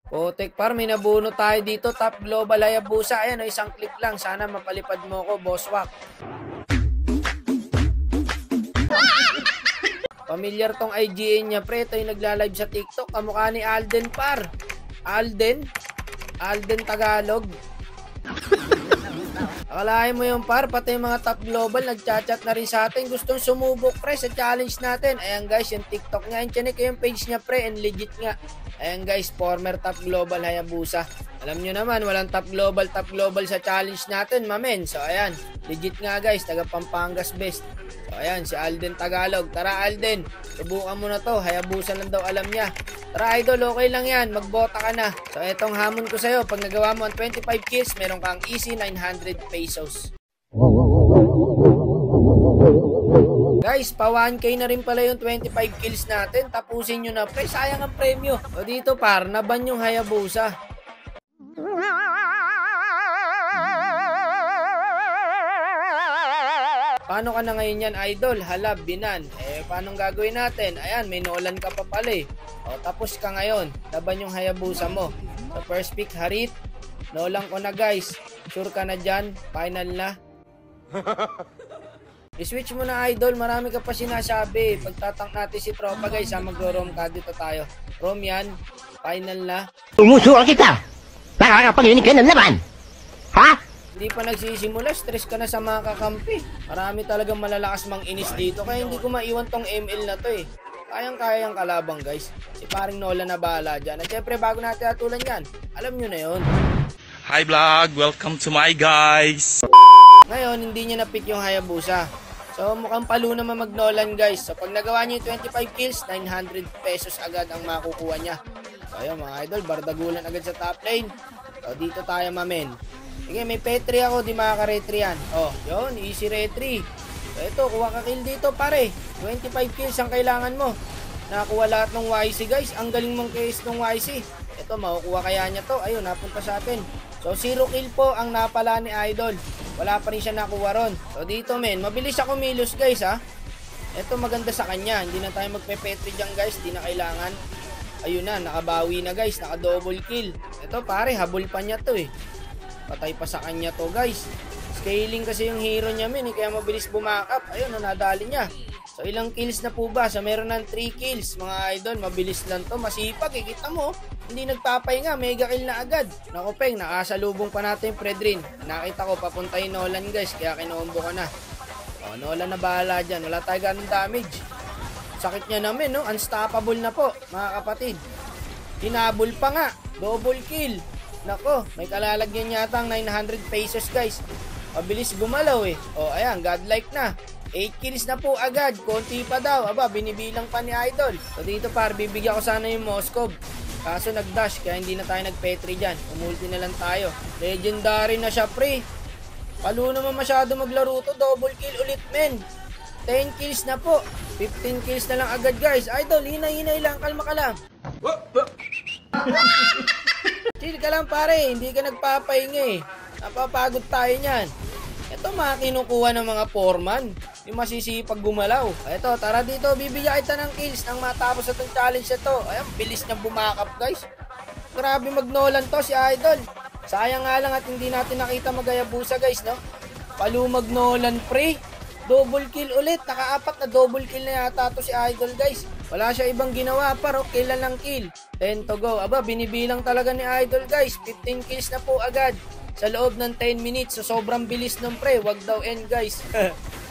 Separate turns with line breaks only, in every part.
Putik par, may nabuno tayo dito. Top Global Hayabusa. Ayan, o, isang click lang. Sana mapalipad mo ko, Boss Wak. Familiar tong IGN niya, pre. Ito yung nagla-live sa TikTok. Kamukha ni Alden par. Alden Tagalog. Akalain mo yung par, pati yung mga top global nagchat-chat na rin sa atin. Gustong sumubok pre sa challenge natin. Ayan guys, yung TikTok niya. Chinek yung page niya pre, and legit nga. Ayan guys, former top global Hayabusa. Alam nyo naman, walang top global sa challenge natin, mamen. So ayan, legit nga guys, taga Pampangas best. So ayan, si Alden Tagalog. Tara Alden, subukan mo na to. Hayabusa lang daw alam niya. Tara idol, okay lang yan, magbota ka na. So etong hamon ko sa'yo, pag nagawa mo ang 25 kills, meron kang easy 900 pesos. Guys, pa 1k na rin pala yung 25 kills natin. Tapusin nyo na pre, sayang ang premyo. O dito par, naban yung Hayabusa. Paano ka na ngayon yan idol? Hala, binan. Paano gagawin natin? Ayan, may Nolan ka pa pala eh. O, tapos ka ngayon. Laban yung Hayabusa mo. So, first pick, Harit. Nolan ko na guys. Sure ka na dyan? Final na. I-switch mo na idol. Marami ka pa sinasabi. Pagtatank natin si tropa guys. Magro-rom ka dito tayo. Rom yan. Final na.
Umusuwa kita. Nakakapanginig ka ng laban. Ha?
Hindi pa nagsisimula, stress ka na sa mga kakampi. Marami talagang malalakas mang inis dito, kaya hindi ko maiwan tong ML na to eh. Kayang-kaya yung kalabang guys. Si paring Nolan na bahala dyan. At syempre bago natin atulan yan, alam nyo na yun.
Hi vlog, welcome to my guys.
Ngayon, hindi niya na-pick yung Hayabusa. So mukhang palo naman mag-Nolan guys. So pag nagawa niya yung 25 kills, 900 pesos agad ang makukuha niya. So ayun mga idol, bardagulan agad sa top lane. So dito tayo mamen. Sige, may petri ako, di makaka-retry yan. Oh, yun, easy retry. So, ito, kuha ka kill dito, pare. 25 kills ang kailangan mo. Nakakuha lahat ng YC, guys. Ang galing mong case ng YC. Ito, makukuha kaya niya to. Ayun, napunta sa atin. So, 0 kill po ang napala ni Idol. Wala pa rin siya nakuha ron. So, dito, men, mabilis ako milos, guys, ha. Ito, maganda sa kanya. Hindi na tayo magpe-petri dyan, guys. Hindi na kailangan. Ayun na, nakabawi na, guys. Naka-double kill. Ito, pare, habol pa niya to, eh. Patay pa sa kanya to guys. Scaling kasi yung hero niya min kaya mabilis bumakap. Ayun, nadali niya. So ilang kills na po ba? So meron ng 3 kills mga idol. Mabilis lang to. Masipag eh. Kita mo. Hindi nagpapahinga. Mega kill na agad. Naku peng, nakasalubong pa natin yung Fredrin. Nakita ko papuntahin Nolan guys. Kaya kinombo ko na. O, Nolan na bahala dyan. Wala tayo ganun damage. Sakit niya namin no. Unstoppable na po mga kapatid. Hinabol pa nga. Double kill. Nako, may kalalagyan yata ang 900 pesos guys. Mabilis gumalaw eh. O ayan, godlike na. 8 kills na po agad. Konti pa daw. Aba, binibilang pa ni Idol. So dito par, bibigyan ko sana yung Moskov. Kaso nagdash, kaya hindi na tayo nagpetri dyan. Umulti na lang tayo. Legendary na siya pre. Palo naman masyado maglaro to. Double kill ulit men. 10 kills na po. 15 kills na lang agad guys. Idol, hinay-hinay lang. Kalma ka lang. Chill ka lang pare, hindi ka nagpapahinga eh. Napapagod tayo niyan. Ito mga kinukuha ng mga foreman, yung masisipag gumalaw. Ito, tara dito, bibigyan kita ng kills nang matapos itong challenge ito. Ayan, bilis niya bumakap guys. Grabe mag-Nolan to si Idol. Sayang nga lang at hindi natin nakita mag-Hayabusa guys, no? Palo mag-Nolan pre. Double kill ulit, naka-4 na double kill na yata to si Idol guys. Wala siya ibang ginawa pero kailan lang kill. 10 to go. Aba, binibilang talaga ni Idol guys. 15 kills na po agad sa loob ng 10 minutes. So sobrang bilis ng pre. Wag daw end guys.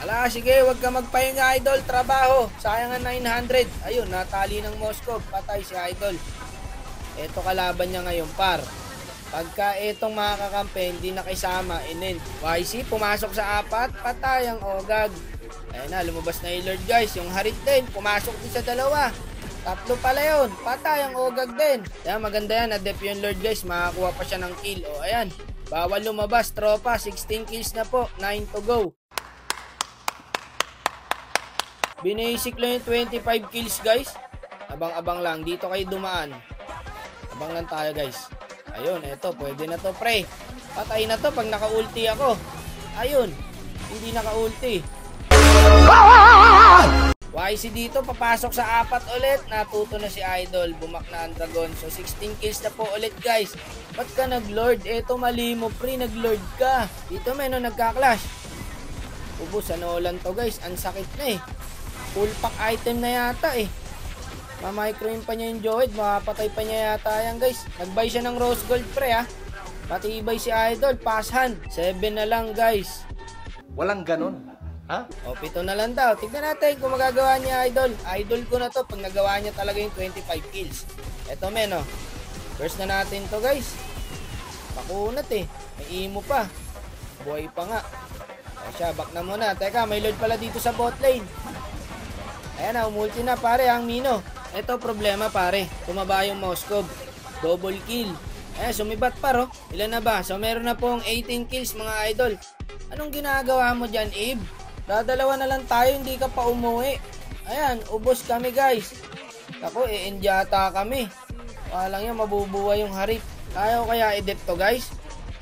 Ala, sige, wag ka magpahinga Idol. Trabaho. Sayang ang 900. Ayun, natali ng Moskov. Patay si Idol. Ito kalaban niya ngayon par. Pagka itong mga kakampi hindi nakisama, inin. YC, pumasok sa 4, patay ang Ogag. Ayun na, lumabas na yung Lord guys. Yung Harit din, pumasok din sa 2. 3 pala yun, patay ang Ogag din. Kaya maganda yan, na-dep yung Lord guys. Makakuha pa siya ng kill. O ayan, bawal lumabas, tropa. 16 kills na po, 9 to go. Binasic lang yung 25 kills guys. Abang-abang lang, dito kayo dumaan. Abang lang tayo guys. Ayun, eto, pwede na to pre. Patay na to pag naka-ulti ako. Ayun, hindi naka-ulti. YC dito, papasok sa 4 ulit. Natuto na si Idol. Bumak na ang dragon. So 16 kills na po ulit guys. Ba't ka nag-lord? Eto mali mo pre, nag-lord ka. Dito may no nagka-clash. Ubus sa Nolan to guys. Ang sakit na eh. Full pack item na yata eh. Ma-microin pa niya yung Joed. Makapatay pa niya yata yan guys. Nag-buy siya ng rose gold pre ha. Patibay si Idol. Pass hand. 7 na lang guys.
Walang ganon. Ha?
O, 7 na lang daw. Tignan natin kung magagawa niya, Idol. Idol ko na to pag nagawa niya talaga yung 25 kills. Eto men, o. First na natin to guys. Pakunat eh. May imo pa. Buhay pa nga. O siya, back na muna. Teka, may lord pala dito sa bot lane. Ayan na, umulti na pare ang Mino. Eto problema pare. Tumaba yung Moskov. Double kill. Ayan, sumibat pa ro. Ilan na ba? So meron na pong 18 kills mga idol. Anong ginagawa mo dyan, Abe? Dadalawa na lang tayo, hindi ka pa umuwi. Ayan, ubos kami guys. Ako, e-end yata kami. Walang yan, mabubuhay yung harit. Ayaw kaya i-dep to guys?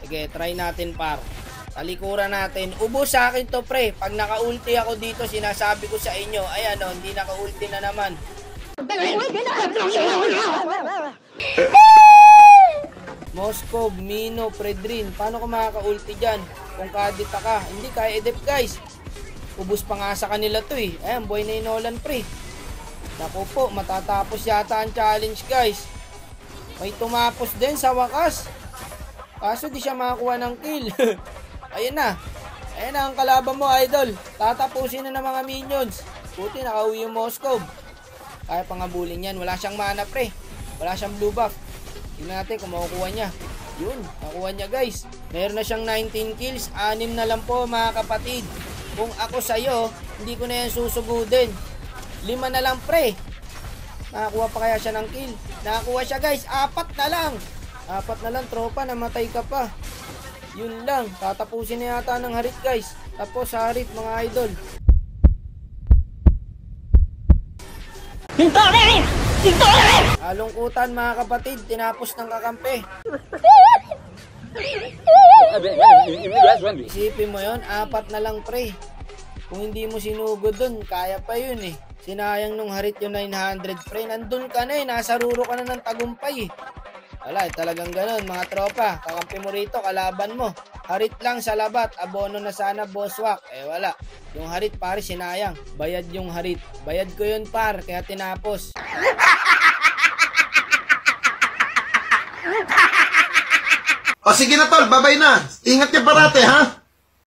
Sige, try natin par. Talikuran natin. Ubos sa akin to pre. Pag naka-ulti ako dito, sinasabi ko sa inyo. Ayan o, hindi naka-ulti na naman. Moskov, Mino, Predrin. Paano ka makaka-ulti dyan? Kung kadita ka, hindi kaya i-dep guys. Ubus pa nga sa kanila to eh. Ayan, buhay na yung Nolan pre. Naku po, matatapos yata ang challenge guys. May tumapos din sa wakas. Kaso di siya makakuha ng kill. Ayan na. Ayan na ang kalaban mo idol. Tatapusin na ng mga minions. Puti nakauwi yung Moskov. Kaya pangabulin yan. Wala siyang mana pre. Wala siyang blue buff. Tingnan natin kung makukuha niya. Yun, nakuha niya guys. Meron na siyang 19 kills. 6 na lang po mga kapatid. Kung ako sa'yo, hindi ko na yan susugudin. 5 na lang pre. Nakakuha pa kaya siya ng kill? Nakakuha siya guys. 4 na lang. 4 na lang tropa. Namatay ka pa. Yun lang. Tatapusin na yata ng harit guys. Tapos harit mga idol. Alungkutan mga kapatid. Tinapos ng kakampi. Isipin mo yon, 4 na lang pre. Kung hindi mo sinugod dun, kaya pa yun eh. Sinayang nung harit yung 900 pre. Nandun ka na eh, nasa ruro ka na ng tagumpay eh. Wala, talagang ganun mga tropa. Kakampi mo rito, kalaban mo. Harit lang sa labat, abono na sana bosswak. Eh wala, yung harit pare sinayang. Bayad yung harit. Bayad ko yun par, kaya tinapos.
O sige na tol, babay na. Ingat niya parate ha.